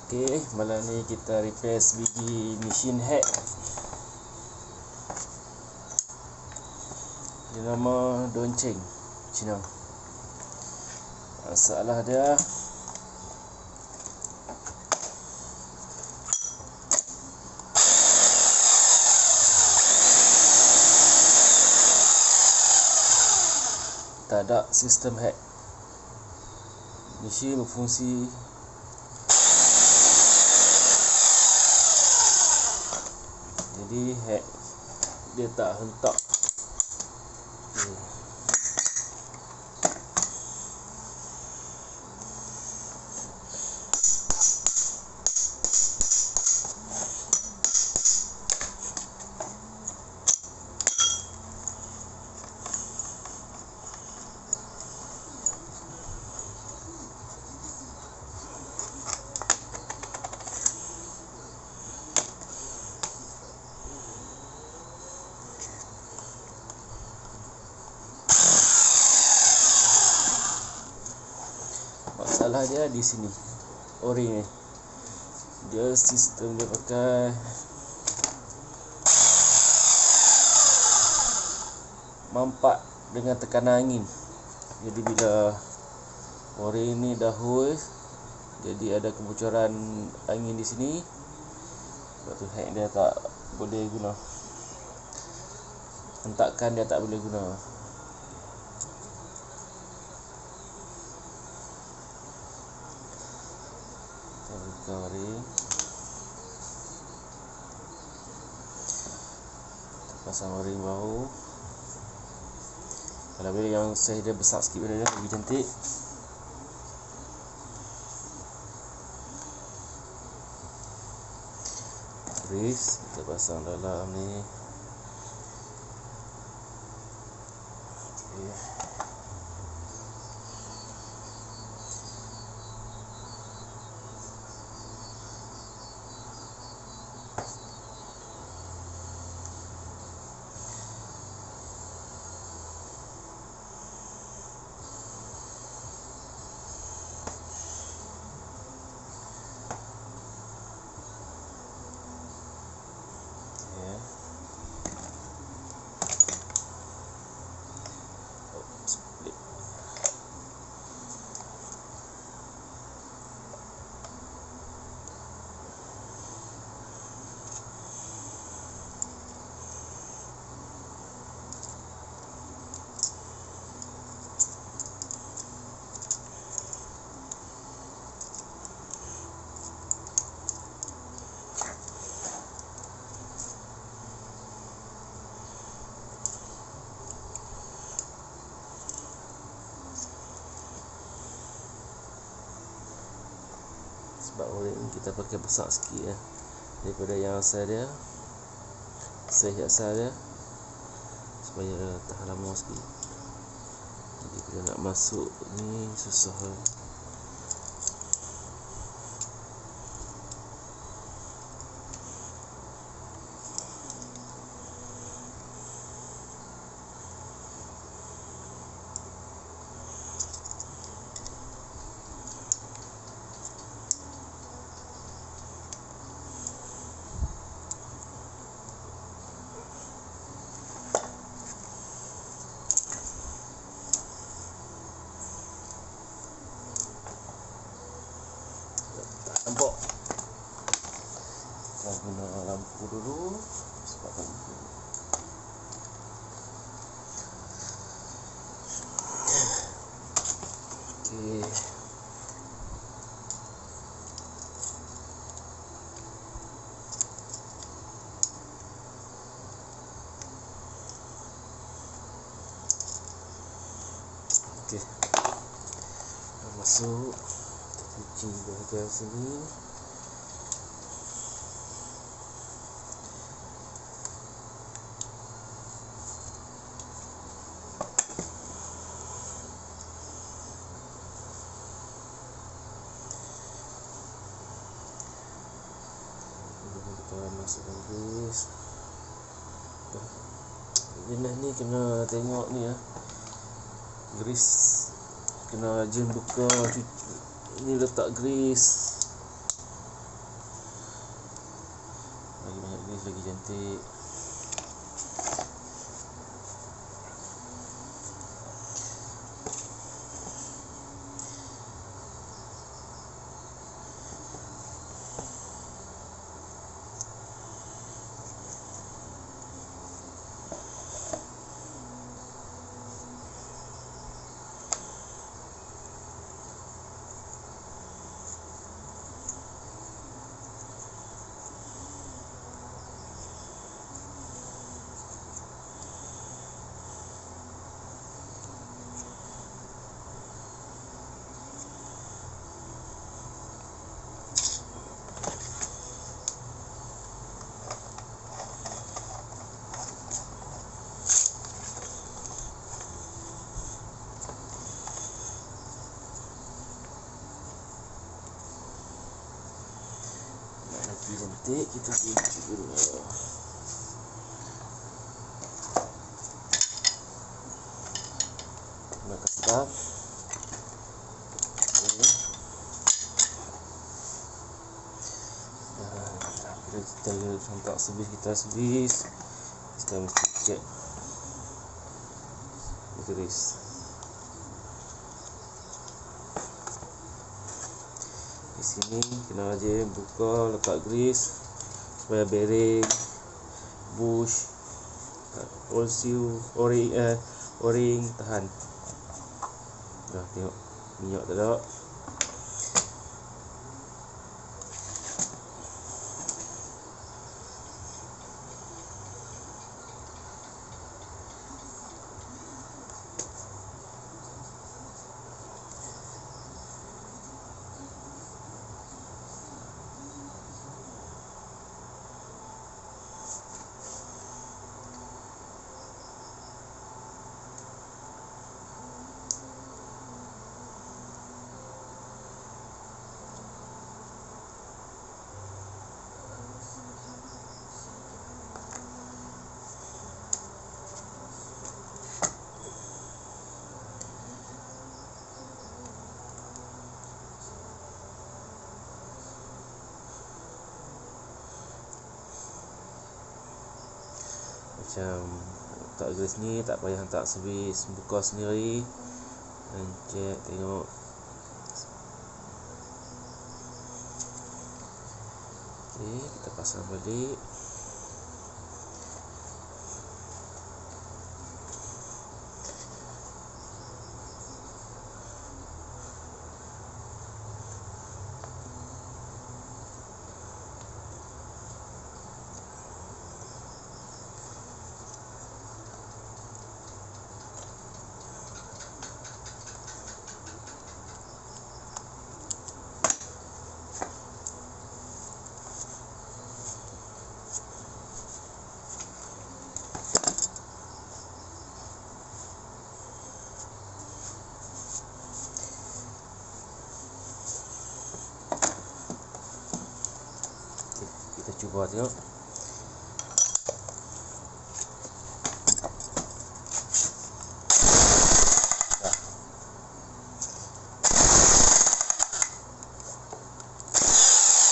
Okey, malam ni kita repair sebiji mesin head. Dia nama Donceng Cina. Masalah dia tak ada sistem head. Mesin berfungsi jadi head dia tak hentak. Masalah dia di sini, o-ring ni. Dia sistem dia pakai mampak dengan tekanan angin. Jadi bila o-ring ni dah hole, jadi ada kebocoran angin di sini. Sebab tu head dia tak boleh guna. Hentakan dia tak boleh guna. Buka o-ring, pasang o-ring baru. Kalau boleh yang saiz dia besar sikit pada dia, lebih cantik. Brace kita pasang dalam ni. Okay. Split. Sebab o-ring kita pakai besar sikit ya, daripada yang asal dia, saiz asal dia, supaya tahan lama sikit. Jadi bila nak masuk ni susah lah. Nampak? Kita guna lampu dulu sebab lampu. Okey. Okey. Masuk. Cuci bahagian sini. Kita masukkan grease. Jenis ni kena tengok ni ya, grease kena rajin buka. Ini letak grease cantik. Lagi cantik, kita cuci dulu. Nak kasih bila kita hantar servis, kita mesti cek grease. Di sini kena aja buka, letak grease supaya bearing, bush, oil seal, o-ring tahan. Dah tengok minyak tak ada. Macam tak grease ni tak payah hantar servis, buka sendiri dan cek, tengok. Okey, kita pasang balik. Kita cuba tengok.